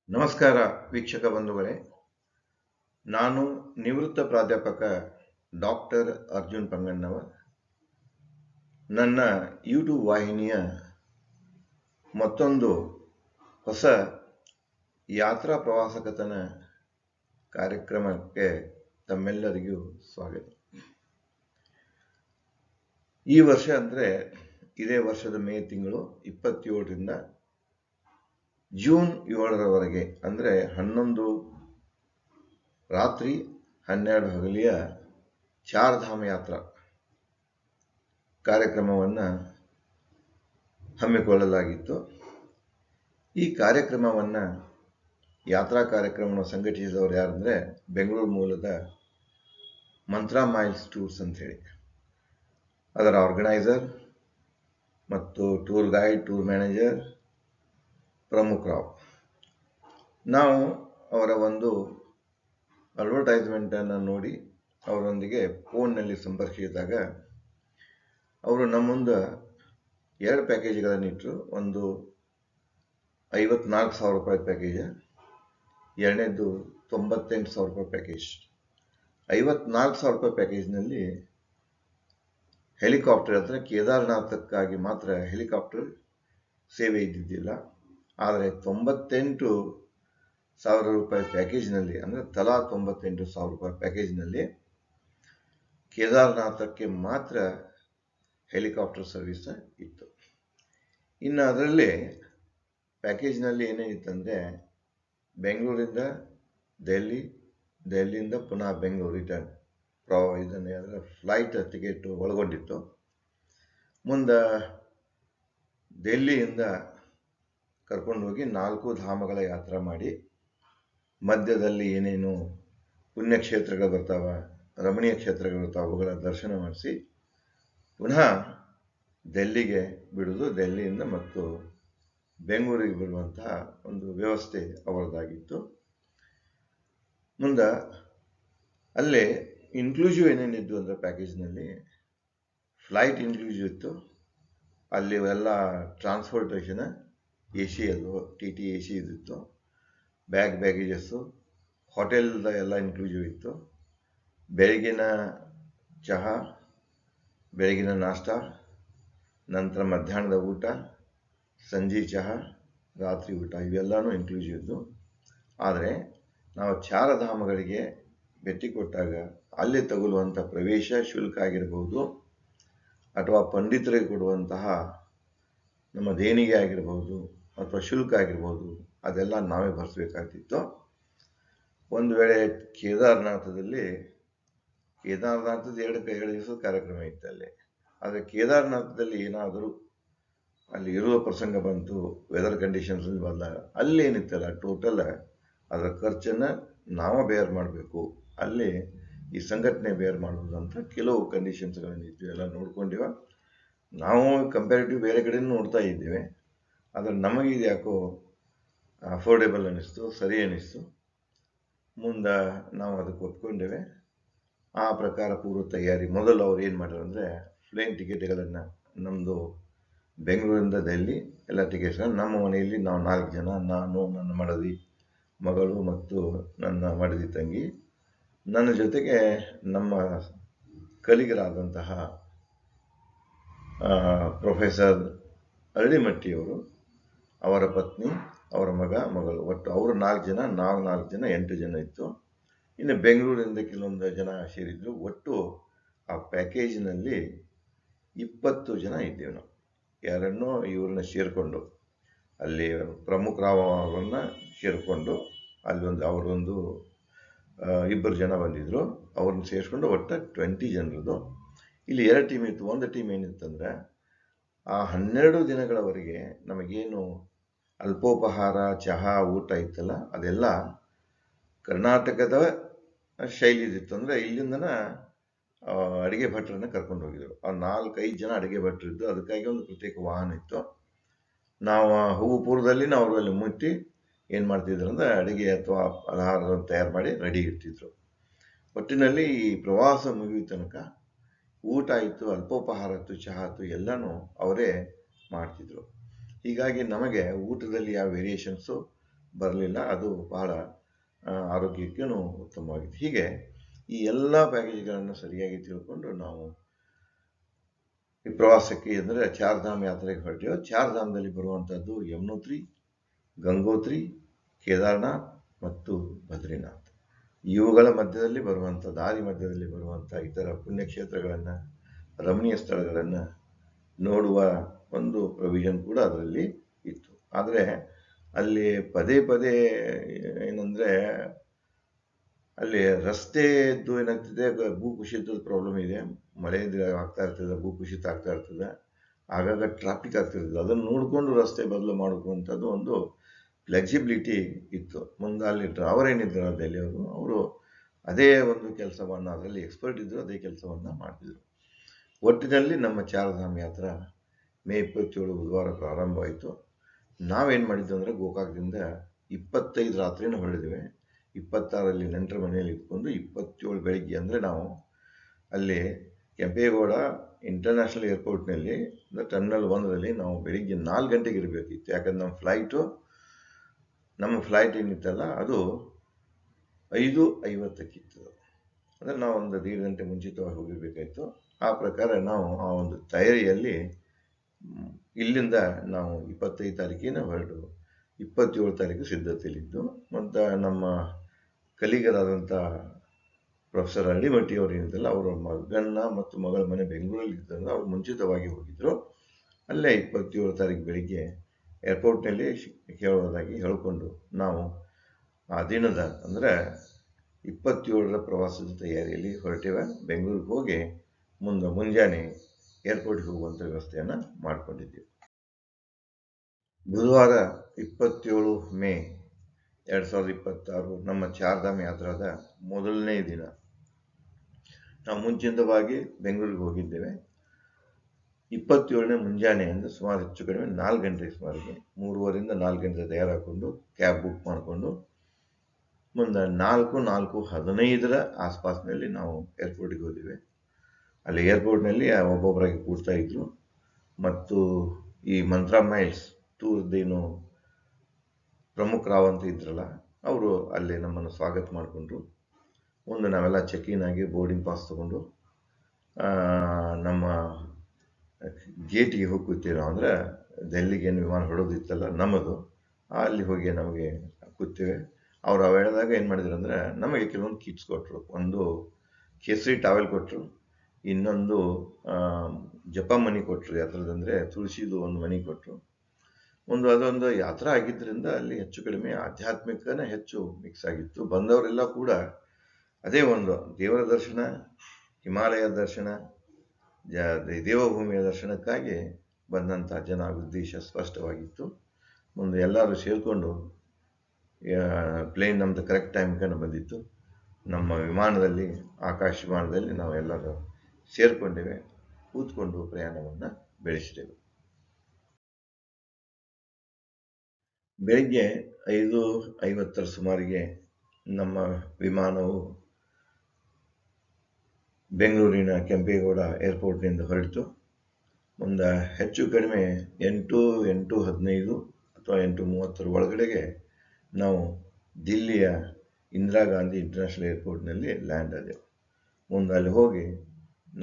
ನಮಸ್ಕಾರ ವೀಕ್ಷಕ ಬಂಧುಗಳೇ, ನಾನು ನಿವೃತ್ತ ಪ್ರಾಧ್ಯಾಪಕ ಡಾಕ್ಟರ್ ಅರ್ಜುನ್ ಪಂಗಣ್ಣವರ್. ನನ್ನ ಯೂಟ್ಯೂಬ್ ವಾಹಿನಿಯ ಮತ್ತೊಂದು ಹೊಸ ಯಾತ್ರಾ ಪ್ರವಾಸಕತನ ಕಾರ್ಯಕ್ರಮಕ್ಕೆ ತಮ್ಮೆಲ್ಲರಿಗೂ ಸ್ವಾಗತ. ಈ ವರ್ಷ ಅಂದರೆ ಇದೇ ವರ್ಷದ ಮೇ ತಿಂಗಳು 27ರಿಂದ ಜೂನ್ 7ರವರೆಗೆ ಅಂದರೆ 11 ರಾತ್ರಿ 12 ಹಗಲಿಯ ಚಾರ್ಧಾಮ ಯಾತ್ರಾ ಕಾರ್ಯಕ್ರಮವನ್ನು ಹಮ್ಮಿಕೊಳ್ಳಲಾಗಿತ್ತು. ಈ ಕಾರ್ಯಕ್ರಮವನ್ನು ಯಾತ್ರಾ ಕಾರ್ಯಕ್ರಮವನ್ನು ಸಂಘಟಿಸಿದವರು ಯಾರಂದರೆ ಬೆಂಗಳೂರು ಮೂಲದ ಮಂತ್ರಾ ಮೈಲ್ಸ್ ಟೂರ್ಸ್ ಅಂಥೇಳಿ, ಅದರ ಆರ್ಗನೈಸರ್ ಮತ್ತು ಟೂರ್ ಗೈಡ್, ಟೂರ್ ಮ್ಯಾನೇಜರ್ ಪ್ರಮುಖ ರಾವ್. ನಾವು ಅವರ ಒಂದು ಅಡ್ವರ್ಟೈಸ್ಮೆಂಟನ್ನು ನೋಡಿ ಅವರೊಂದಿಗೆ ಫೋನ್ನಲ್ಲಿ ಸಂಪರ್ಕಿಸಿದಾಗ ಅವರು ನಮ್ಮ ಮುಂದೆ 2 ಪ್ಯಾಕೇಜ್ಗಳನ್ನಿಟ್ಟರು. ಒಂದು 54,000 ರೂಪಾಯಿ ಪ್ಯಾಕೇಜ್, ಎರಡನೇದು 98,000 ರೂಪಾಯಿ ಪ್ಯಾಕೇಜ್. 54,000 ರೂಪಾಯಿ ಪ್ಯಾಕೇಜ್ನಲ್ಲಿ ಹೆಲಿಕಾಪ್ಟರ್ ಅಂದರೆ ಕೇದಾರನಾಥಕ್ಕಾಗಿ ಮಾತ್ರ ಹೆಲಿಕಾಪ್ಟರ್ ಸೇವೆ ಇದ್ದಿದ್ದಿಲ್ಲ. ಆದರೆ 98,000 ರೂಪಾಯಿ ಪ್ಯಾಕೇಜ್ನಲ್ಲಿ ಅಂದರೆ ತಲಾ 98,000 ರೂಪಾಯಿ ಪ್ಯಾಕೇಜ್ನಲ್ಲಿ ಕೇದಾರನಾಥಕ್ಕೆ ಮಾತ್ರ ಹೆಲಿಕಾಪ್ಟರ್ ಸರ್ವಿಸ್ ಇತ್ತು. ಇನ್ನು ಅದರಲ್ಲಿ ಪ್ಯಾಕೇಜ್ನಲ್ಲಿ ಏನೇನಿತ್ತಂದರೆ ಬೆಂಗಳೂರಿಂದ ದೆಹಲಿ, ದೆಹಲಿಯಿಂದ ಪುನಃ ಬೆಂಗಳೂರು ರಿಟರ್ನ್ ಇದನ್ನು ಅದರ ಫ್ಲೈಟ್ ಟಿಕೆಟ್ ಒಳಗೊಂಡಿತ್ತು. ಮುಂದೆ ದೆಹಲಿಯಿಂದ ಕರ್ಕೊಂಡು ಹೋಗಿ 4 ಧಾಮಗಳ ಯಾತ್ರಾ ಮಾಡಿ ಮಧ್ಯದಲ್ಲಿ ಏನೇನು ಪುಣ್ಯಕ್ಷೇತ್ರಗಳು ಬರ್ತಾವೆ, ರಮಣೀಯ ಕ್ಷೇತ್ರಗಳು ಬರ್ತಾವೆ, ಅವುಗಳ ದರ್ಶನ ಮಾಡಿಸಿ ಪುನಃ ದೆಹಲಿಗೆ ಬಿಡೋದು. ದೆಹಲಿಯಿಂದ ಮತ್ತು ಬೆಂಗಳೂರಿಗೆ ಬಿಡುವಂತಹ ಒಂದು ವ್ಯವಸ್ಥೆ ಅವರದಾಗಿತ್ತು. ಮುಂದೆ ಅಲ್ಲೇ ಇನ್ಕ್ಲೂಸಿವ್ ಏನೇನಿದ್ದು ಅಂದರೆ ಪ್ಯಾಕೇಜ್ನಲ್ಲಿ ಫ್ಲೈಟ್ ಇನ್ಕ್ಲೂಸಿವ್ ಇತ್ತು. ಅಲ್ಲಿ ಎಲ್ಲ ಟ್ರಾನ್ಸ್ಪೋರ್ಟೇಷನ್ AC, ಅದು TT AC ಇದ್ದಿತ್ತು. ಬ್ಯಾಗೇಜಸ್ಸು, ಹೋಟೆಲ್ದ ಎಲ್ಲ ಇನ್ಕ್ಲೂಸಿವ್ ಇತ್ತು. ಬೆಳಗಿನ ಚಹಾ, ಬೆಳಗಿನ ನಾಷ್ಟ, ನಂತರ ಮಧ್ಯಾಹ್ನದ ಊಟ, ಸಂಜೆ ಚಹಾ, ರಾತ್ರಿ ಊಟ ಇವೆಲ್ಲನೂ ಇನ್ಕ್ಲೂಸಿವ್ ಇದ್ದು. ಆದರೆ ನಾವು ಚಾರಧಾಮಗಳಿಗೆ ಭೇಟಿ ಕೊಟ್ಟಾಗ ಅಲ್ಲಿ ತಗುಲುವಂಥ ಪ್ರವೇಶ ಶುಲ್ಕ ಆಗಿರ್ಬೋದು ಅಥವಾ ಪಂಡಿತರಿಗೆ ಕೊಡುವಂತಹ ನಮ್ಮ ದೇಣಿಗೆ ಆಗಿರ್ಬೋದು ಅಥವಾ ಶುಲ್ಕ ಆಗಿರ್ಬೋದು, ಅದೆಲ್ಲ ನಾವೇ ಭರಿಸಬೇಕಾಗ್ತಿತ್ತು. ಒಂದು ವೇಳೆ ಕೇದಾರನಾಥದ 2 ದಿವಸದ ಕಾರ್ಯಕ್ರಮ ಇತ್ತು ಅಲ್ಲಿ. ಆದರೆ ಕೇದಾರನಾಥದಲ್ಲಿ ಏನಾದರೂ ಅಲ್ಲಿ ಇರುವ ಪ್ರಸಂಗ ಬಂತು, ವೆದರ್ ಕಂಡೀಷನ್ಸ್ ಬಂದಾಗ ಅಲ್ಲಿ ಏನಿತ್ತಲ್ಲ ಟೋಟಲ್ ಅದರ ಖರ್ಚನ್ನು ನಾವು ಬೇರ್ ಮಾಡಬೇಕು. ಅಲ್ಲಿ ಈ ಸಂಘಟನೆ ಬೇರ್ ಮಾಡೋದು ಅಂತ ಕೆಲವು ಕಂಡೀಷನ್ಸ್ಗಳನ್ನಿದ್ವು, ಎಲ್ಲ ನೋಡ್ಕೊಂಡಿವ. ನಾವು ಕಂಪ್ಯಾರಿಟಿವ್ ಬೇರೆ ಕಡೆ ನೋಡ್ತಾ ಇದ್ದೇವೆ, ಆದರೆ ನಮಗೆ ಇದು ಯಾಕೋ ಅಫೋರ್ಡೆಬಲ್ ಅನ್ನಿಸ್ತು, ಸರಿ ಅನ್ನಿಸ್ತು. ಮುಂದೆ ನಾವು ಅದಕ್ಕೆ ಒಪ್ಕೊಂಡೇವೆ. ಆ ಪ್ರಕಾರ ಪೂರ್ವ ತಯಾರಿ ಮೊದಲು ಅವ್ರು ಏನು ಮಾಡ್ಯಾರ ಅಂದರೆ ಪ್ಲೇನ್ ಟಿಕೆಟ್ಗಳನ್ನು ನಮ್ಮದು ಬೆಂಗಳೂರಿಂದ ದೆಹಲಿ ಎಲ್ಲ ಟಿಕೆಟ್ಸ್ಗಳನ್ನು ನಮ್ಮ ಮನೆಯಲ್ಲಿ ನಾವು 4 ಜನ, ನಾನು, ನನ್ನ ಮಡದಿ ಮಗಳು ಮತ್ತು ನನ್ನ ಮಡದಿ ತಂಗಿ, ನನ್ನ ಜೊತೆಗೆ ನಮ್ಮ ಕಲಿಗರಾದಂತಹ ಪ್ರೊಫೆಸರ್ ಅರಳಿಮಟ್ಟಿಯವರು, ಅವರ ಪತ್ನಿ, ಅವರ ಮಗಳು, ಒಟ್ಟು ಅವರು 4 ಜನ, ನಾವು 4 ಜನ, 8 ಜನ ಇತ್ತು. ಇನ್ನು ಬೆಂಗಳೂರಿಂದ ಕೆಲವೊಂದು ಜನ ಸೇರಿದ್ರು. ಒಟ್ಟು ಆ ಪ್ಯಾಕೇಜ್ನಲ್ಲಿ 20 ಜನ ಇದ್ದೇವೆ ನಾವು. ಯಾರನ್ನೋ ಇವ್ರನ್ನ ಸೇರಿಕೊಂಡು ಅಲ್ಲಿ ಪ್ರಮುಖರವರನ್ನು ಸೇರಿಕೊಂಡು ಅವರೊಂದು 2 ಜನ ಬಂದಿದ್ದರು, ಅವ್ರನ್ನ ಸೇರಿಸ್ಕೊಂಡು ಒಟ್ಟು 20 ಜನರದು. ಇಲ್ಲಿ 2 ಟೀಮ್ ಇತ್ತು. ಒಂದು ಟೀಮ್ ಏನಿತ್ತಂದರೆ ಆ 12 ದಿನಗಳವರೆಗೆ ನಮಗೇನು ಅಲ್ಪೋಪಹಾರ, ಚಹಾ, ಊಟ ಇತ್ತಲ್ಲ, ಅದೆಲ್ಲ ಕರ್ನಾಟಕದ ಶೈಲಿದಿತ್ತು. ಅಂದರೆ ಇಲ್ಲಿಂದನ ಅಡುಗೆ ಭಟ್ರನ್ನ ಕರ್ಕೊಂಡು ಹೋಗಿದ್ರು. 4-5 ಜನ ಅಡುಗೆ ಭಟ್ರಿದ್ದು, ಅದಕ್ಕಾಗಿ ಒಂದು ಪ್ರತ್ಯೇಕ ವಾಹನ ಇತ್ತು. ನಾವು ಹೂಪುರದಲ್ಲಿ ನಾವು ಅಲ್ಲಿ ಮುಟ್ಟಿ ಏನು ಮಾಡ್ತಿದ್ರು ಅಂದರೆ ಅಡುಗೆ ಅಥವಾ ಆಹಾರವನ್ನು ತಯಾರು ಮಾಡಿ ರೆಡಿ ಇರ್ತಿದ್ರು. ಒಟ್ಟಿನಲ್ಲಿ ಈ ಪ್ರವಾಸ ಮುಗಿದ ತನಕ ಊಟ ಇತ್ತು, ಅಲ್ಪೋಪಹಾರ ಇತ್ತು, ಚಹಾ ಇತ್ತು, ಎಲ್ಲನೂ ಅವರೇ ಮಾಡ್ತಿದ್ರು. ಹೀಗಾಗಿ ನಮಗೆ ಊಟದಲ್ಲಿ ಯಾವ ವೇರಿಯೇಷನ್ಸು ಬರಲಿಲ್ಲ. ಅದು ಬಹಳ ಆರೋಗ್ಯಕ್ಕೂ ಉತ್ತಮವಾಗಿತ್ತು. ಹೀಗೆ ಈ ಎಲ್ಲ ಪ್ಯಾಕೇಜ್ಗಳನ್ನು ಸರಿಯಾಗಿ ತಿಳ್ಕೊಂಡು ನಾವು ಈ ಪ್ರವಾಸಕ್ಕೆ ಅಂದರೆ ಚಾರ್ಧಾಮ್ ಯಾತ್ರೆಗೆ ಹೊರಟಿವೆ. ಚಾರ್ಧಾಮದಲ್ಲಿ ಬರುವಂಥದ್ದು ಯಮುನೋತ್ರಿ, ಗಂಗೋತ್ರಿ, ಕೇದಾರ್ನಾಥ್ ಮತ್ತು ಬದ್ರಿನಾಥ್. ಇವುಗಳ ಮಧ್ಯದಲ್ಲಿ ಬರುವಂಥ ದಾರಿ ಮಧ್ಯದಲ್ಲಿ ಬರುವಂಥ ಇತರ ಪುಣ್ಯಕ್ಷೇತ್ರಗಳನ್ನು, ರಮಣೀಯ ಸ್ಥಳಗಳನ್ನು ನೋಡುವ ಒಂದು ಪ್ರೊವಿಷನ್ ಕೂಡ ಅದರಲ್ಲಿ ಇತ್ತು. ಆದರೆ ಅಲ್ಲಿ ಪದೇ ಪದೇ ಏನಂದರೆ ಅಲ್ಲಿ ರಸ್ತೆದ್ದು ಏನಾಗ್ತದೆ, ಭೂಕುಸಿತದ ಪ್ರಾಬ್ಲಮ್ ಇದೆ. ಮಳೆ ಆಗ್ತಾ ಇರ್ತದೆ, ಭೂಕುಸಿತ ಆಗ್ತಾ ಇರ್ತದೆ, ಆಗಾಗ ಟ್ರಾಫಿಕ್ ಆಗ್ತಿರ್ತದೆ. ಅದನ್ನು ನೋಡಿಕೊಂಡು ರಸ್ತೆ ಬದಲು ಮಾಡುವಂಥದ್ದು ಒಂದು ಫ್ಲೆಕ್ಸಿಬಿಲಿಟಿ ಇತ್ತು. ಮುಂದೆ ಅಲ್ಲಿ ಡ್ರೈವರ್ ಏನಿದ್ರು ಡೆಲ್ಲಿಯವರು, ಅವರು ಅದೇ ಒಂದು ಕೆಲಸವನ್ನು, ಅದರಲ್ಲಿ ಎಕ್ಸ್ಪರ್ಟ್ ಇದ್ದರು, ಅದೇ ಕೆಲಸವನ್ನು ಮಾಡ್ತಿದ್ರು. ಒಟ್ಟಿನಲ್ಲಿ ನಮ್ಮ ಚಾರ್ಧಾಮ್ ಯಾತ್ರಾ ಮೇ 27 ಬುಧವಾರ ಪ್ರಾರಂಭವಾಯಿತು. ನಾವೇನು ಮಾಡಿದ್ದು ಅಂದರೆ ಗೋಕಾಕ್ದಿಂದ 25 ರಾತ್ರಿನೂ ಹೊರಡಿದ್ವಿ. 26ರಲ್ಲಿ ನೆಂಟರ ಮನೆಯಲ್ಲಿ ಇಟ್ಕೊಂಡು 27 ಬೆಳಿಗ್ಗೆ ಅಂದರೆ ನಾವು ಅಲ್ಲಿ ಕೆಂಪೇಗೌಡ ಇಂಟರ್ನ್ಯಾಷನಲ್ ಏರ್ಪೋರ್ಟ್ನಲ್ಲಿ ಟರ್ಮಿನಲ್ 1ರಲ್ಲಿ ನಾವು ಬೆಳಿಗ್ಗೆ 4 ಗಂಟೆಗೆ ಇರಬೇಕಿತ್ತು. ಯಾಕಂದ್ರೆ ನಮ್ಮ ಫ್ಲೈಟ್ ಏನಿತ್ತಲ್ಲ ಅದು 5:50ಕ್ಕಿತ್ತು. ಅಂದರೆ ನಾವು ಒಂದು 1.5 ಗಂಟೆ ಮುಂಚಿತವಾಗಿ ಹೋಗಿರಬೇಕಾಯಿತು. ಆ ಪ್ರಕಾರ ನಾವು ಆ ಒಂದು ತಯಾರಿಯಲ್ಲಿ ಇಲ್ಲಿಂದ ನಾವು 25 ತಾರೀಕಿನ ಹೊರಟು 27 ತಾರೀಕು ಸಿದ್ಧತೆಯಲ್ಲಿದ್ದು, ಮತ್ತು ನಮ್ಮ ಕಲಿಗರಾದಂಥ ಪ್ರೊಫೆಸರ್ ಹಳ್ಳಿಮಟ್ಟಿ ಅವರು ಏನಿದ್ದಲ್ಲ, ಅವರ ಮಗನ ಮತ್ತು ಮಗಳ ಮನೆ ಬೆಂಗಳೂರಲ್ಲಿ ಇದ್ದಂದ್ರೆ ಅವರು ಮುಂಚಿತವಾಗಿ ಹೋಗಿದ್ರು. ಅಲ್ಲೇ 27 ತಾರೀಕು ಬೆಳಿಗ್ಗೆ ಏರ್ಪೋರ್ಟ್ನಲ್ಲಿ ಹೇಳೋದಾಗಿ ಹೇಳಿಕೊಂಡು ನಾವು ಆ ದಿನದ ಅಂದರೆ 27ರ ಪ್ರವಾಸದ ತಯಾರಿಯಲ್ಲಿ ಹೊರಟಿವೆ. ಬೆಂಗಳೂರಿಗೆ ಹೋಗಿ ಮುಂಜಾನೆ ಏರ್ಪೋರ್ಟ್ಗೆ ಹೋಗುವಂಥ ವ್ಯವಸ್ಥೆಯನ್ನು ಮಾಡಿಕೊಂಡಿದ್ದೀವಿ. ಬುಧವಾರ 27 ಮೇ 2026 ನಮ್ಮ ಚಾರ್ಧಾಮ್ ಯಾತ್ರಾದ ಮೊದಲನೇ ದಿನ. ನಾವು ಮುಂಚಿತವಾಗಿ ಬೆಂಗಳೂರಿಗೆ ಹೋಗಿದ್ದೇವೆ. 27ನೇ ಮುಂಜಾನೆ ಅಂದರೆ ಸುಮಾರು ಹೆಚ್ಚು ಕಡಿಮೆ 4 ಗಂಟೆ ಸುಮಾರಿಗೆ, 3:30ರಿಂದ 4 ಗಂಟೆ ತಯಾರಾಕೊಂಡು ಕ್ಯಾಬ್ ಬುಕ್ ಮಾಡಿಕೊಂಡು ಮುಂದೆ 4:15ರ ಆಸ್ಪಾಸ್ನಲ್ಲಿ ನಾವು ಏರ್ಪೋರ್ಟಿಗೆ ಹೋದಿವಿ. ಅಲ್ಲಿ ಏರ್ಪೋರ್ಟ್ನಲ್ಲಿ ಒಬ್ಬೊಬ್ಬರಾಗಿ ಕೂಡ್ತಾ ಇದ್ರು. ಮತ್ತು ಈ ಮಂತ್ರಾ ಮೈಲ್ಸ್ ಟೂರ್ದೇನು ಪ್ರಮುಖರಾವ್ ಅಂತ ಇದ್ರಲ್ಲ, ಅವರು ಅಲ್ಲಿ ನಮ್ಮನ್ನು ಸ್ವಾಗತ ಮಾಡಿಕೊಂಡ್ರು. ಮುಂದೆ ನಾವೆಲ್ಲ ಚೆಕ್ ಇನ್ ಆಗಿ ಬೋರ್ಡಿಂಗ್ ಪಾಸ್ ತೊಗೊಂಡು ನಮ್ಮ ಗೇಟಿಗೆ ಹೋಗಿ ಕೂತೀವಿ. ನಾವು ಅಂದರೆ ಡೆಲ್ಲಿಗೆ ಏನು ವಿಮಾನ ಹೊಡೋದಿತ್ತಲ್ಲ ನಮ್ಮದು, ಅಲ್ಲಿ ಹೋಗಿ ನಮಗೆ ಕೂತೀವಿ. ಅವರು ಹೇಳಿದಾಗ ಏನು ಮಾಡಿದ್ರು ಅಂದರೆ ನಮಗೆ ಕೆಲವೊಂದು ಕಿಟ್ಸ್ ಕೊಟ್ಟರು. ಒಂದು ಕೇಸರಿ ಟಾವೆಲ್ ಕೊಟ್ಟರು, ಇನ್ನೊಂದು ಜಪ ಮಣಿ ಕೊಟ್ಟರು. ಯಾತ್ರದಂದರೆ ತುಳಸಿದು ಒಂದು ಮಣಿ ಕೊಟ್ಟರು. ಅದೊಂದು ಯಾತ್ರಾ ಆಗಿದ್ದರಿಂದ ಅಲ್ಲಿ ಹೆಚ್ಚು ಕಡಿಮೆ ಆಧ್ಯಾತ್ಮಿಕನೇ ಹೆಚ್ಚು ಮಿಕ್ಸ್ ಆಗಿತ್ತು. ಬಂದವರೆಲ್ಲ ಕೂಡ ಅದೇ ಒಂದು ದೇವರ ದರ್ಶನ, ಹಿಮಾಲಯ ದರ್ಶನ, ದೇವಭೂಮಿಯ ದರ್ಶನಕ್ಕಾಗಿ ಬಂದಂಥ ಜನ ಉದ್ದೇಶ ಸ್ಪಷ್ಟವಾಗಿತ್ತು. ಮುಂದೆ ಎಲ್ಲರೂ ಸೇರಿಕೊಂಡು ಪ್ಲೇನ್ ನಮ್ಮದು ಕರೆಕ್ಟ್ ಟೈಮ್ಗೆ ಬಂದಿತ್ತು. ನಮ್ಮ ವಿಮಾನದಲ್ಲಿ, ಆಕಾಶ ವಿಮಾನದಲ್ಲಿ ನಾವೆಲ್ಲರೂ ಸೇರಿಕೊಂಡೇವೆ, ಕೂತ್ಕೊಂಡು ಪ್ರಯಾಣವನ್ನು ಬೆಳೆಸಿದೆವು. ಬೆಳಿಗ್ಗೆ 5:50ರ ಸುಮಾರಿಗೆ ನಮ್ಮ ವಿಮಾನವು ಬೆಂಗಳೂರಿನ ಕೆಂಪೇಗೌಡ ಏರ್ಪೋರ್ಟ್ನಿಂದ ಹೊರಟಿತು. ಮುಂದೆ ಹೆಚ್ಚು ಕಡಿಮೆ 8:15 ಅಥವಾ 8:30 ಒಳಗಡೆಗೆ ನಾವು ದಿಲ್ಲಿಯ ಇಂದಿರಾ ಗಾಂಧಿ ಇಂಟರ್ನ್ಯಾಷನಲ್ ಏರ್ಪೋರ್ಟ್ನಲ್ಲಿ ಲ್ಯಾಂಡ್ ಆದೆವು. ಮುಂದೆ ಅಲ್ಲಿ ಹೋಗಿ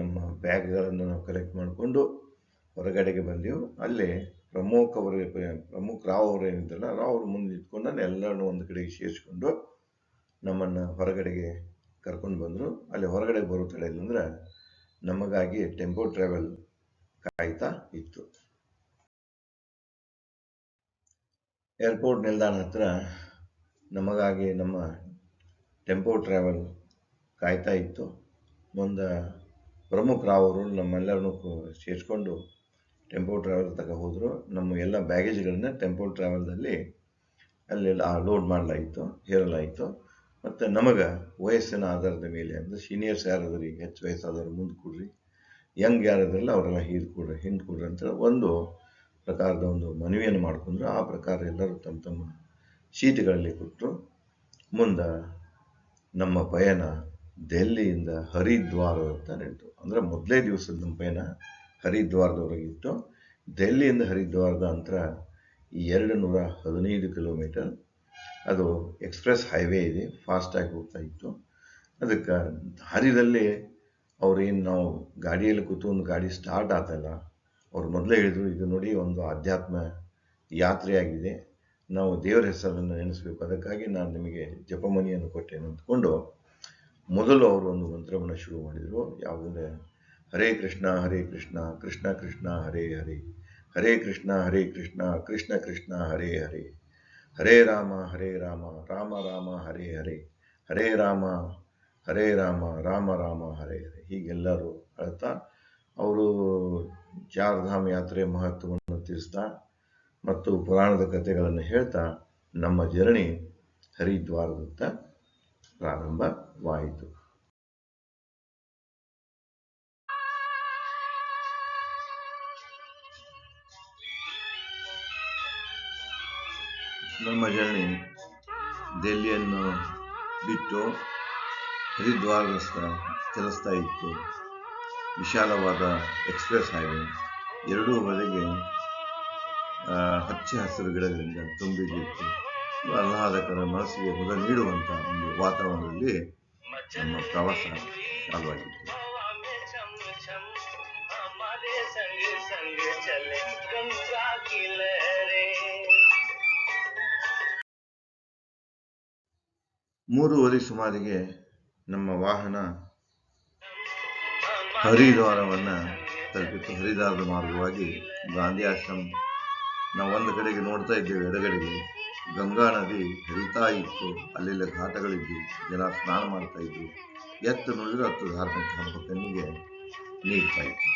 ನಮ್ಮ ಬ್ಯಾಗ್ಗಳನ್ನು ನಾವು ಕಲೆಕ್ಟ್ ಮಾಡಿಕೊಂಡು ಹೊರಗಡೆಗೆ ಬಂದೆವು. ಅಲ್ಲಿ ಪ್ರಮುಖ ರಾವ್ ಅವರು ಏನಿದ್ದಲ್ಲ, ರಾವ್ ಮುಂದೆ ನಿಂತ್ಕೊಂಡು ಎಲ್ಲರನ್ನೂ ಒಂದು ಕಡೆಗೆ ಸೇರಿಸ್ಕೊಂಡು ನಮ್ಮನ್ನು ಹೊರಗಡೆಗೆ ಕರ್ಕೊಂಡು ಬಂದರು. ಅಲ್ಲಿ ಹೊರಗಡೆ ಬರೋ ತಡೆಯಲ್ಲಿ ಅಂದ್ರೆ ನಮಗಾಗಿ ಟೆಂಪೋ ಟ್ರಾವೆಲ್ ಕಾಯ್ತಾ ಇತ್ತು. ಏರ್ಪೋರ್ಟ್ ನಿಲ್ದಾಣ ಹತ್ರ ನಮಗಾಗಿ ನಮ್ಮ ಟೆಂಪೋ ಟ್ರಾವೆಲ್ ಕಾಯ್ತಾ ಇತ್ತು. ಮುಂದೆ ಪ್ರಮುಖರಾವರು ನಮ್ಮೆಲ್ಲರನ್ನು ಸೇರಿಸ್ಕೊಂಡು ಟೆಂಪೋ ಟ್ರಾವೆಲ್ ತಗೋ ಹೋದರು. ನಮ್ಮ ಎಲ್ಲ ಬ್ಯಾಗೇಜ್ಗಳನ್ನ ಟೆಂಪೋ ಟ್ರಾವೆಲ್ದಲ್ಲಿ ಅಲ್ಲೆಲ್ಲ ಲೋಡ್ ಮಾಡಲಾಯಿತು, ಹೇರಲಾಯಿತು. ಮತ್ತು ನಮಗೆ ವಯಸ್ಸಿನ ಆಧಾರದ ಮೇಲೆ ಅಂದರೆ ಸೀನಿಯರ್ಸ್ ಯಾರಾದ್ರಿ, ಹೆಚ್ಚು ವಯಸ್ಸಾದವರು ಮುಂದೆ ಕೊಡ್ರಿ, ಯಂಗ್ ಯಾರಾದ್ರಲ್ಲ ಅವರೆಲ್ಲ ಹಿಂದೆ ಕೊಡ್ರಿ ಅಂತೇಳಿ ಒಂದು ಪ್ರಕಾರದ ಒಂದು ಮನವಿಯನ್ನು ಮಾಡಿಕೊಂಡ್ರು. ಆ ಪ್ರಕಾರ ಎಲ್ಲರೂ ತಮ್ಮ ತಮ್ಮ ಸೀಟ್ಗಳಲ್ಲಿ ಕೊಟ್ಟರು. ಮುಂದೆ ನಮ್ಮ ಪಯಣ ದೆಹಲಿಯಿಂದ ಹರಿದ್ವಾರ ಅಂತ ನಡೀತು. ಅಂದರೆ ಮೊದಲೇ ದಿವಸದ ನಮ್ಮ ಪಯಣ ಹರಿದ್ವಾರದವರೆಗಿತ್ತು. ದೆಹಲಿಯಿಂದ ಹರಿದ್ವಾರದ ಅಂತರ 215 ಕಿಲೋಮೀಟರ್. ಅದು ಎಕ್ಸ್ಪ್ರೆಸ್ ಹೈವೇ ಇದೆ, ಫಾಸ್ಟಾಗಿ ಹೋಗ್ತಾ ಇತ್ತು. ಅದಕ್ಕೆ ದಾರಿದಲ್ಲಿ ಅವ್ರೇನು ನಾವು ಗಾಡಿಯಲ್ಲಿ ಕೂತ್ಕೊಂಡು ಗಾಡಿ ಸ್ಟಾರ್ಟ್ ಆತಲ್ಲ, ಅವ್ರು ಮೊದಲೇ ಹೇಳಿದರು, ಇದು ನೋಡಿ ಒಂದು ಆಧ್ಯಾತ್ಮ ಯಾತ್ರೆಯಾಗಿದೆ, ನಾವು ದೇವರ ಹೆಸರನ್ನು ನೆನೆಸಬೇಕು, ಅದಕ್ಕಾಗಿ ನಾನು ನಿಮಗೆ ಜಪಮಣಿಯನ್ನು ಕೊಟ್ಟೇನೆ ಅಂದ್ಕೊಂಡು ಮೊದಲು ಅವರು ಒಂದು ಮಂತ್ರವನ್ನು ಶುರು ಮಾಡಿದರು. ಯಾವುದಂದರೆ ಹರೇ ಕೃಷ್ಣ ಕೃಷ್ಣ ಕೃಷ್ಣ ಹರೇ ಹರೇ, ಹರೇ ಕೃಷ್ಣ ಕೃಷ್ಣ ಕೃಷ್ಣ ಹರೇ ಹರೇ, ಹರೇ ರಾಮ ರಾಮ ರಾಮ ಹರೇ ಹರೇ, ಹರೇ ರಾಮ ರಾಮ ರಾಮ ಹರೇ ಹರೇ. ಹೀಗೆಲ್ಲರೂ ಹೇಳ್ತಾ ಅವರು ಚಾರ್ಧಾಮ್ ಯಾತ್ರೆ ಮಹತ್ವವನ್ನು ತಿಳಿಸ್ತಾ ಮತ್ತು ಪುರಾಣದ ಕಥೆಗಳನ್ನು ಹೇಳ್ತಾ ನಮ್ಮ ಜರ್ನಿ ಹರಿದ್ವಾರದತ್ತ ಪ್ರಾರಂಭವಾಯಿತು. ನಮ್ಮ ಜರ್ನಿ ದೆಹಲಿಯನ್ನು ಬಿಟ್ಟು ಹರಿದ್ವಾರದತ್ತ ಚಲಿಸ್ತಾ ಇತ್ತು. ವಿಶಾಲವಾದ ಎಕ್ಸ್ಪ್ರೆಸ್ ಹೈವೇ, ಎರಡೂ ಬದಿಗೆ ಹಚ್ಚ ಹಸಿರು ಗಿಡಗಳಿಂದ ತುಂಬಿದ್ದಿತ್ತು. ಆಹ್ಲಾದಕರ ಮನಸ್ಸಿಗೆ ಮುದ ನೀಡುವಂಥ ಒಂದು ವಾತಾವರಣದಲ್ಲಿ ನಮ್ಮ ಪ್ರವಾಸ ಚಾಲುವಾಗಿತ್ತು. ಮೂರುವರೆ ಸುಮಾರಿಗೆ ನಮ್ಮ ವಾಹನ ಹರಿದ್ವಾರವನ್ನು ತಲುಪಿತ್ತು. ಹರಿದ್ವಾರದ ಮಾರ್ಗವಾಗಿ ಗಾಂಧಿ ಆಶ್ರಮ ನಾವು ಒಂದು ಕಡೆಗೆ ನೋಡ್ತಾ ಇದ್ದೇವೆ, ಎಡಗಡೆಗೆ ಗಂಗಾ ನದಿ ಹರಿತಾ ಇತ್ತು, ಅಲ್ಲೆಲ್ಲ ಘಾಟಗಳಿದ್ದು ಜನ ಸ್ನಾನ ಮಾಡ್ತಾ ಇದ್ರು. ಎತ್ತು ನೋಡಿದ್ರೆ ಹತ್ತು ಧಾರ್ಮಿಕ ಹಬ್ಬ ಕಣ್ಣಿಗೆ ನೀಡ್ತಾ ಇತ್ತು.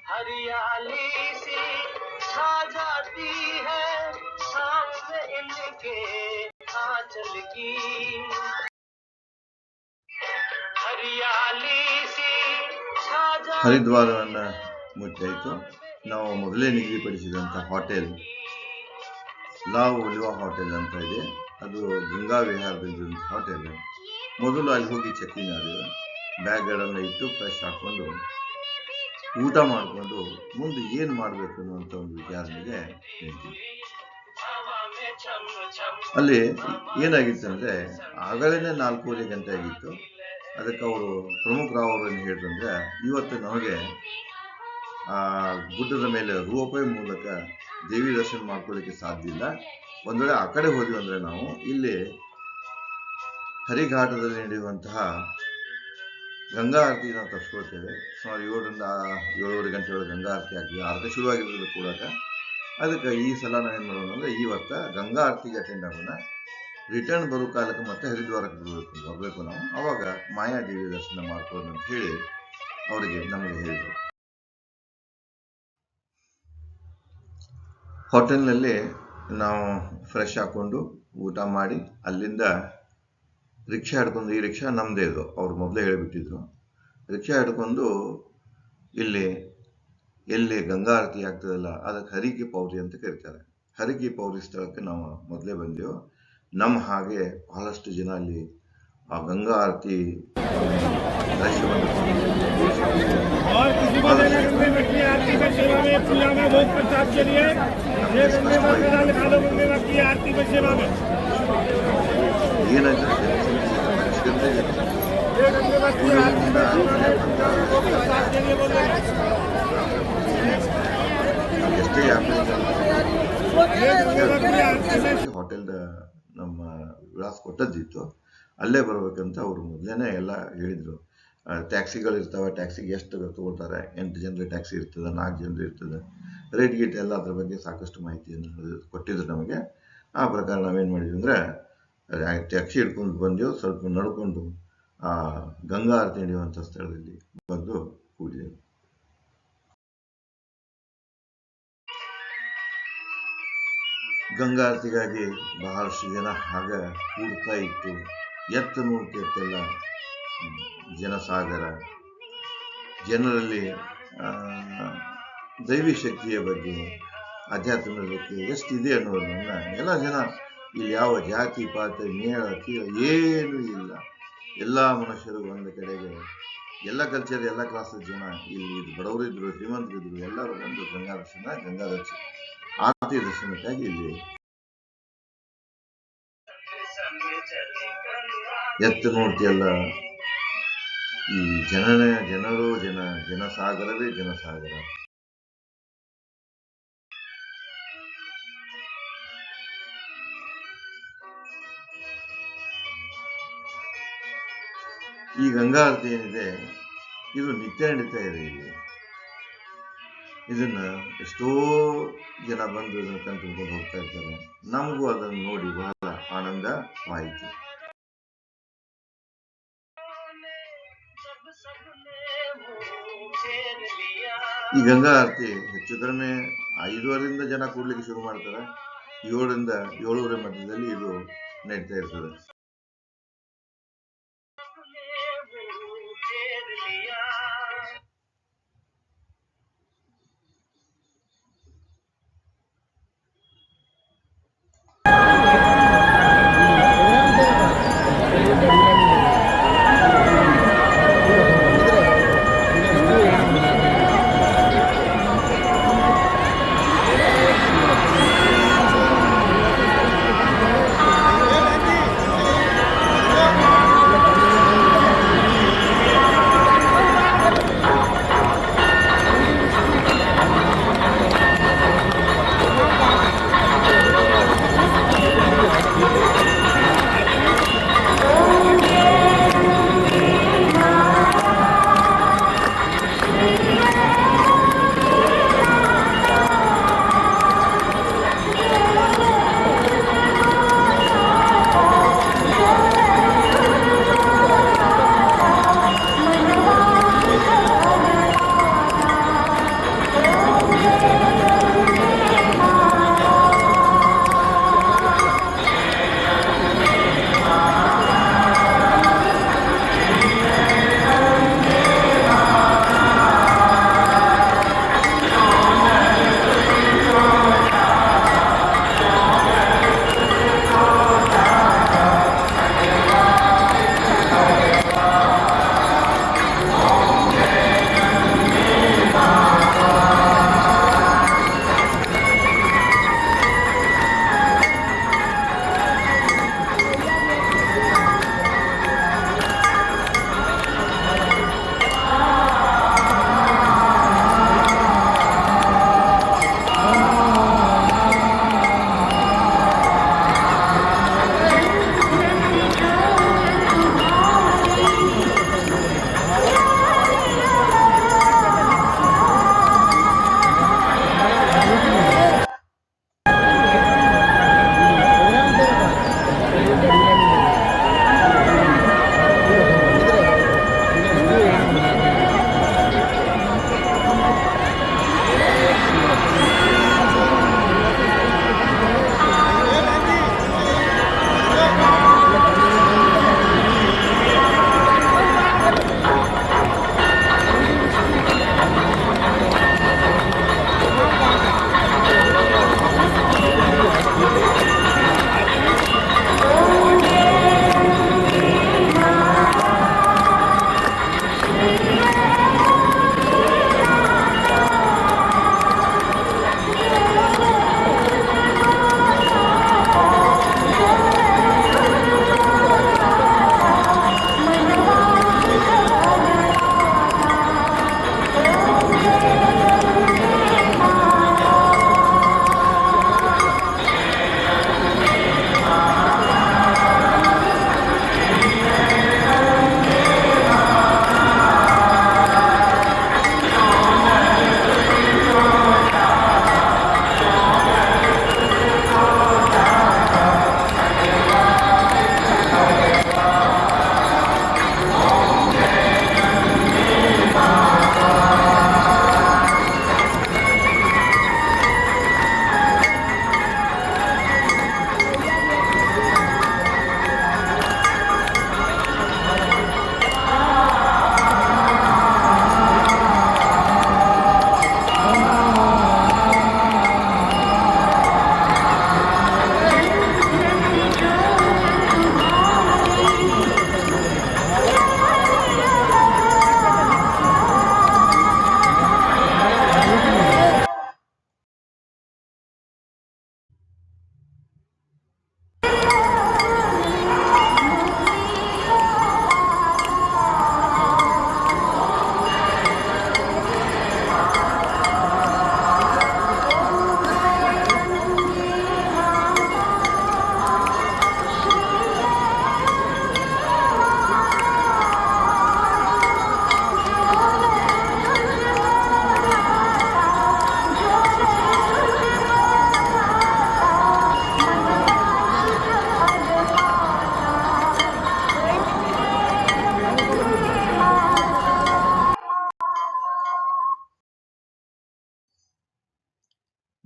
हरियाली सी छा जाती है सामने इनके आंचल की, हरियाली सी छा जाती. ಹರಿದ್ವಾರವನ್ನು ಮುಟ್ಟಾಯಿತು. ನಾವು ಮೊದಲೇ ನಿಗದಿಪಡಿಸಿದಂಥ ಹೋಟೆಲ್ ಲಾವ್ ಒಲಿವಾ ಹೋಟೆಲ್ ಅಂತ ಇದೆ, ಅದು ಗಂಗಾ ವಿಹಾರದಲ್ಲಿರುವಂಥ ಹೋಟೆಲ್. ಮೊದಲು ಅಲ್ಲಿ ಹೋಗಿ ಚೆಕ್ಕಿಂಗ್ ಆಗಿದೆ, ಬ್ಯಾಗ್ಗಳನ್ನು ಇಟ್ಟು ಫ್ರೆಶ್ ಹಾಕ್ಕೊಂಡು ಊಟ ಮಾಡಿಕೊಂಡು ಮುಂದೆ ಏನು ಮಾಡಬೇಕು ಅನ್ನುವಂಥ ಒಂದು ವಿಚಾರಣೆಗೆ ನಿಂತಿದ್ವಿ. ಅಲ್ಲಿ ಏನಾಗಿತ್ತು ಅಂದರೆ ಆಗಲೇ 4:30 ಗಂಟೆ ಆಗಿತ್ತು. ಅದಕ್ಕೆ ಅವರು ಪ್ರಮುಖರಾವ್ ಅವರನ್ನು ಹೇಳಿದಂದರೆ, ಇವತ್ತು ನಮಗೆ ಗುಡ್ಡದ ಮೇಲೆ ರೋಪೇ ಮೂಲಕ ದೇವಿ ದರ್ಶನ ಮಾಡ್ಕೊಳ್ಳಿಕ್ಕೆ ಸಾಧ್ಯ ಇಲ್ಲ. ಒಂದು ವೇಳೆ ಆ ಕಡೆ ಹೋದ್ವಿ ಅಂದರೆ ನಾವು ಇಲ್ಲಿ ಹರಿಘಾಟದಲ್ಲಿ ನಡೆಯುವಂತಹ ಗಂಗಾ ಆರತಿ ನಾವು ತರಿಸ್ಕೊಳ್ತೇವೆ. ಸುಮಾರು 7ರಿಂದ 7:30 ಗಂಟೆ ಒಳಗೆ ಗಂಗಾ ಆರತಿ ಆಗ್ತದೆ. ಆರತಿ ಶುರುವಾಗಿರೋದು ಕೂಡ. ಅದಕ್ಕೆ ಈ ಸಲ ನಾವೇನು ಮಾಡೋಣ ಅಂದರೆ ಇವತ್ತು ಗಂಗಾ ಆರತಿಗೆ ಅಟೆಂಡ್ ಆಗೋಣ, ರಿಟರ್ನ್ ಬರೋ ಕಾಲಕ್ಕೆ ಮತ್ತೆ ಹರಿದ್ವಾರಕ್ಕೆ ಬರಬೇಕು ನಾವು, ಆವಾಗ ಮಾಯಾದೇವಿ ದರ್ಶನ ಮಾಡ್ಕೊಳ್ಳೋಣ ಅಂತ ಹೇಳಿ ಅವರಿಗೆ ನಮಗೆ ಹೇಳಿದರು. ಹೋಟೆಲ್ನಲ್ಲಿ ನಾವು ಫ್ರೆಶ್ ಹಾಕ್ಕೊಂಡು ಊಟ ಮಾಡಿ ಅಲ್ಲಿಂದ ರಿಕ್ಷಾ ಹಿಡ್ಕೊಂಡು, ಈ ರಿಕ್ಷಾ ನಮ್ಮದೇ ಇದು, ಅವ್ರು ಮೊದಲೇ ಹೇಳಿಬಿಟ್ಟಿದ್ರು. ರಿಕ್ಷಾ ಹಿಡ್ಕೊಂಡು ಎಲ್ಲಿ ಗಂಗಾ ಆರತಿ ಆಗ್ತದಲ್ಲ ಅದಕ್ಕೆ ಹರಿಕೆ ಪೌರಿ ಅಂತ ಕರೀತಾರೆ. ಹರಿಕೆ ಪೌರಿ ಸ್ಥಳಕ್ಕೆ ನಾವು ಮೊದಲೇ ಬಂದೆವು. ನಮ್ಮ ಹಾಗೆ ಬಹಳಷ್ಟು ಜನ ಅಲ್ಲಿ ಆ ಗಂಗಾ ಆರತಿ ಹೋಟೆಲ್ದ ನಮ್ಮ ವಿಳಾಸ ಕೊಟ್ಟದ್ದಿತ್ತು, ಅಲ್ಲೇ ಬರ್ಬೇಕಂತ ಅವರು ಮೊದಲೇ ಎಲ್ಲ ಹೇಳಿದರು. ಟ್ಯಾಕ್ಸಿಗಳಿರ್ತಾವೆ, ಟ್ಯಾಕ್ಸಿಗೆ ಎಷ್ಟು ತೊಗೊಳ್ತಾರೆ, 8 ಜನರ ಟ್ಯಾಕ್ಸಿ ಇರ್ತದೆ, 4 ಜನರು ಇರ್ತದೆ, ರೇಟ್ ಗೀಟ್ ಎಲ್ಲ ಅದ್ರ ಬಗ್ಗೆ ಸಾಕಷ್ಟು ಮಾಹಿತಿಯನ್ನು ಕೊಟ್ಟಿದ್ರು ನಮಗೆ. ಆ ಪ್ರಕಾರ ನಾವೇನು ಮಾಡಿದ್ವಿ ಅಂದರೆ ಟ್ಯಾಕ್ಸಿ ಹಿಡ್ಕೊಂಡು ಬಂದೆವು. ಸ್ವಲ್ಪ ನಡ್ಕೊಂಡು ಆ ಗಂಗಾ ಆರತಿ ನಡೆಯುವಂಥ ಸ್ಥಳದಲ್ಲಿ ಬಂದು ಕೂಡಿದೆವು. ಗಂಗಾರತಿಗಾಗಿ ಬಹಳಷ್ಟು ಜನ ಆಗ ಕೂಡ್ತಾ ಇತ್ತು. ಎತ್ತ ನೋಡ್ತಿರ್ತೆಲ್ಲ ಜನಸಾಗರ. ಜನರಲ್ಲಿ ದೈವಿ ಶಕ್ತಿಯ ಬಗ್ಗೆ, ಆಧ್ಯಾತ್ಮದ ಬಗ್ಗೆ ಎಷ್ಟಿದೆ ಅನ್ನೋದನ್ನ ಎಲ್ಲ ಜನ, ಇಲ್ಲಿ ಯಾವ ಜಾತಿ ಪಾತ ಮೇಳ ಕೀಳ ಏನೂ ಇಲ್ಲ. ಎಲ್ಲ ಮನುಷ್ಯರು ಒಂದು ಕಡೆಗೆ, ಎಲ್ಲ ಕಲ್ಚರ್, ಎಲ್ಲ ಕ್ಲಾಸದ ಜನ ಇಲ್ಲಿ ಬಡವರಿದ್ರು, ಶ್ರೀಮಂತರಿದ್ರು, ಎಲ್ಲರೂ ಬಂದು ಗಂಗಾ ದರ್ಶನ ಆರತಿ ದರ್ಶನಕ್ಕಾಗಿ ಇಲ್ಲಿ ಎತ್ತು ನೋಡ್ತಿಯಲ್ಲ. ಈ ಜನಸಾಗರವೇ ಜನಸಾಗರ. ಈ ಗಂಗಾ ಆರತಿ ಏನಿದೆ, ಇದು ನಿತ್ಯ ನಡೀತಾ ಇದೆ ಇಲ್ಲಿ. ಇದನ್ನ ಎಷ್ಟೋ ಜನ ಬಂದು ಇದನ್ನು ಕಣ್ತುಕೊಂಡು ಹೋಗ್ತಾ ಇರ್ತಾರೆ. ನಮಗೂ ಅದನ್ನು ನೋಡಿ ಬಹಳ ಆನಂದವಾಯಿತು. ಈ ಗಂಗಾ ಆರತಿ ಹೆಚ್ಚು ಕಡಿಮೆ 5:30ರಿಂದ ಜನ ಕೂಡ್ಲಿಕ್ಕೆ ಶುರು ಮಾಡ್ತಾರೆ. 7ರಿಂದ 7:30 ಮಧ್ಯದಲ್ಲಿ ಇದು ನಡೀತಾ ಇರ್ತದೆ.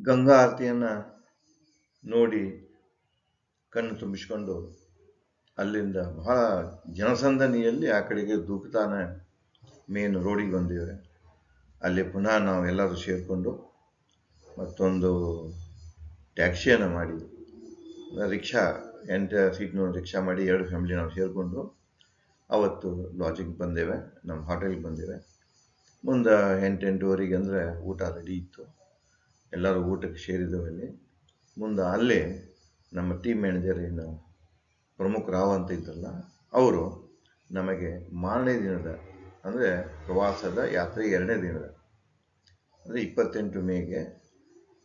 ಗಂಗಾ ಆರತಿಯನ್ನು ನೋಡಿ ಕಣ್ಣು ತುಂಬಿಸಿಕೊಂಡು ಅಲ್ಲಿಂದ ಬಹಳ ಜನಸಂದಣಿಯಲ್ಲಿ ಆ ಕಡೆಗೆ ದೂಕ್ತಾನೆ ಮೇನ್ ರೋಡಿಗೆ ಬಂದಿವೆ. ಅಲ್ಲಿ ಪುನಃ ನಾವು ಎಲ್ಲರೂ ಸೇರಿಕೊಂಡು ಮತ್ತೊಂದು ಟ್ಯಾಕ್ಸಿಯನ್ನು ಮಾಡಿ ರಿಕ್ಷಾ 8 ಸೀಟ್ನ ರಿಕ್ಷಾ ಮಾಡಿ 2 ಫ್ಯಾಮಿಲಿ ನಾವು ಸೇರಿಕೊಂಡು ಅವತ್ತು ಲಾಡ್ಜಿಂಗ್ ಬಂದೇವೆ, ನಮ್ಮ ಹೋಟೆಲ್ಗೆ ಬಂದೇವೆ. ಮುಂದೆ 8-8:30 ಅಂದರೆ ಊಟ ರೆಡಿ ಇತ್ತು. ಎಲ್ಲರೂ ಊಟಕ್ಕೆ ಸೇರಿದ್ದೇವೆ ಅಲ್ಲಿ. ಮುಂದೆ ಅಲ್ಲೇ ನಮ್ಮ ಟೀಮ್ ಮ್ಯಾನೇಜರ್ ಏನು ಪ್ರಮುಖ ರಾವ್ ಅಂತ ಇದ್ರಲ್ಲ, ಅವರು ನಮಗೆ ಮಾರನೇ ದಿನದ ಅಂದರೆ ಪ್ರವಾಸದ ಯಾತ್ರೆ 2ನೇ ದಿನದ ಅಂದರೆ 28 ಮೇಗೆ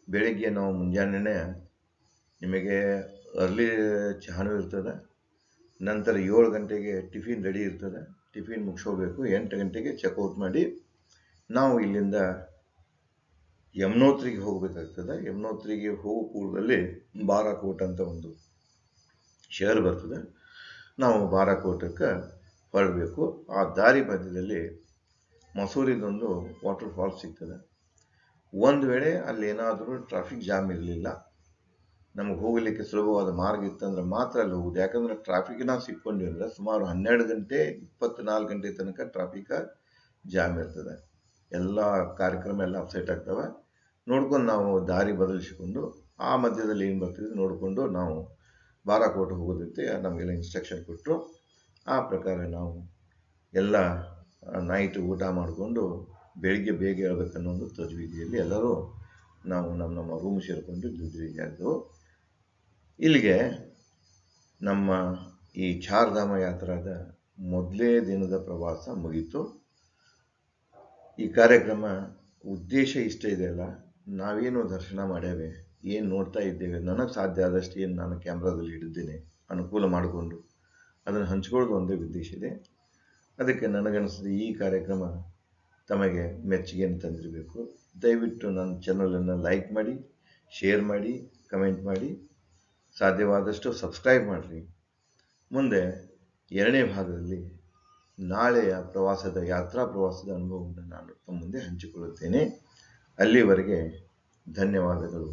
ಬೆಳಿಗ್ಗೆ ನಾವು ಮುಂಜಾನೆ ನಿಮಗೆ ಅರ್ಲಿ ಚಹಾನೂ ಇರ್ತದೆ. ನಂತರ 7 ಗಂಟೆಗೆ ಟಿಫಿನ್ ರೆಡಿ ಇರ್ತದೆ. ಟಿಫಿನ್ ಮುಗಿಸೋಬೇಕು. 8 ಗಂಟೆಗೆ ಚೆಕ್ಔಟ್ ಮಾಡಿ ನಾವು ಇಲ್ಲಿಂದ ಯಮುನೋತ್ರಿಗೆ ಹೋಗಬೇಕಾಗ್ತದೆ. ಯಮುನೋತ್ರಿಗೆ ಹೋಗೋ ಪೂರ್ವದಲ್ಲಿ ಬಾರಾಕೋಟ್ ಅಂತ ಒಂದು ಶಹರ್ ಬರ್ತದೆ. ನಾವು ಬಾರಾಕೋಟಕ್ಕೆ ಹೊರಡಬೇಕು. ಆ ದಾರಿ ಮಧ್ಯದಲ್ಲಿ ಮಸೂರಿದೊಂದು ವಾಟರ್ ಫಾಲ್ಸ್ ಸಿಗ್ತದೆ. ಒಂದು ವೇಳೆ ಅಲ್ಲಿ ಏನಾದರೂ ಟ್ರಾಫಿಕ್ ಜಾಮ್ ಇರಲಿಲ್ಲ, ನಮಗೆ ಹೋಗಲಿಕ್ಕೆ ಸುಲಭವಾದ ಮಾರ್ಗ ಇತ್ತಂದ್ರೆ ಮಾತ್ರ ಅಲ್ಲಿ ಹೋಗುದು. ಯಾಕಂದರೆ ಟ್ರಾಫಿಕ್ನ ಸಿಕ್ಕೊಂಡಿದ್ರೆ ಸುಮಾರು 12 ಗಂಟೆ 24 ಗಂಟೆ ತನಕ ಟ್ರಾಫಿಕ್ ಜಾಮ್ ಇರ್ತದೆ. ಎಲ್ಲ ಕಾರ್ಯಕ್ರಮ ಎಲ್ಲ ಅಪ್ಸೆಟ್ ಆಗ್ತವೆ. ನೋಡ್ಕೊಂಡು ನಾವು ದಾರಿ ಬದಲಿಸಿಕೊಂಡು ಆ ಮಧ್ಯದಲ್ಲಿ ಏನು ಬರ್ತಿದೆ ನೋಡಿಕೊಂಡು ನಾವು ಬಾರಾಕೋಟ್ ಹೋಗೋದಕ್ಕೆ ನಮಗೆಲ್ಲ ಇನ್ಸ್ಟ್ರಕ್ಷನ್ ಕೊಟ್ಟರು. ಆ ಪ್ರಕಾರ ನಾವು ಎಲ್ಲ ನೈಟ್ ಊಟ ಮಾಡಿಕೊಂಡು ಬೆಳಿಗ್ಗೆ ಬೇಗ ಹೇಳ್ಬೇಕನ್ನೋ ಒಂದು ತಜ್ವೀದಿಯಲ್ಲಿ ಎಲ್ಲರೂ ನಾವು ನಮ್ಮ ರೂಮ್ ಸೇರಿಕೊಂಡು ದುದ್ರಿಯಾದೆವು. ಇಲ್ಲಿಗೆ ನಮ್ಮ ಈ ಚಾರ್ಧಾಮ ಯಾತ್ರಾದ ಮೊದಲೇ ದಿನದ ಪ್ರವಾಸ ಮುಗೀತು. ಈ ಕಾರ್ಯಕ್ರಮ ಉದ್ದೇಶ ಇಷ್ಟ ಇದೆಯಲ್ಲ, ನಾವೇನು ದರ್ಶನ ಮಾಡ್ಯಾವೆ, ಏನು ನೋಡ್ತಾ ಇದ್ದೇವೆ, ನನಗೆ ಸಾಧ್ಯ ಆದಷ್ಟು ಏನು ನಾನು ಕ್ಯಾಮ್ರಾದಲ್ಲಿ ಹಿಡಿದ್ದೇನೆ ಅನುಕೂಲ ಮಾಡಿಕೊಂಡು ಅದನ್ನು ಹಂಚ್ಕೊಳ್ಳೋದು ಒಂದೇ ಉದ್ದೇಶ ಇದೆ. ಅದಕ್ಕೆ ನನಗನ್ನಿಸಿದ ಈ ಕಾರ್ಯಕ್ರಮ ತಮಗೆ ಮೆಚ್ಚುಗೆಯನ್ನು ತಂದಿರಬೇಕು. ದಯವಿಟ್ಟು ನನ್ನ ಚಾನಲನ್ನು ಲೈಕ್ ಮಾಡಿ, ಶೇರ್ ಮಾಡಿ, ಕಮೆಂಟ್ ಮಾಡಿ, ಸಾಧ್ಯವಾದಷ್ಟು ಸಬ್ಸ್ಕ್ರೈಬ್ ಮಾಡಿರಿ. ಮುಂದೆ 2ನೇ ಭಾಗದಲ್ಲಿ ನಾಳೆಯ ಯಾತ್ರಾ ಪ್ರವಾಸದ ಅನುಭವವನ್ನು ನಾನು ತಮ್ಮ ಮುಂದೆ ಹಂಚಿಕೊಳ್ಳುತ್ತೇನೆ. ಅಲ್ಲಿವರೆಗೆ ಧನ್ಯವಾದಗಳು.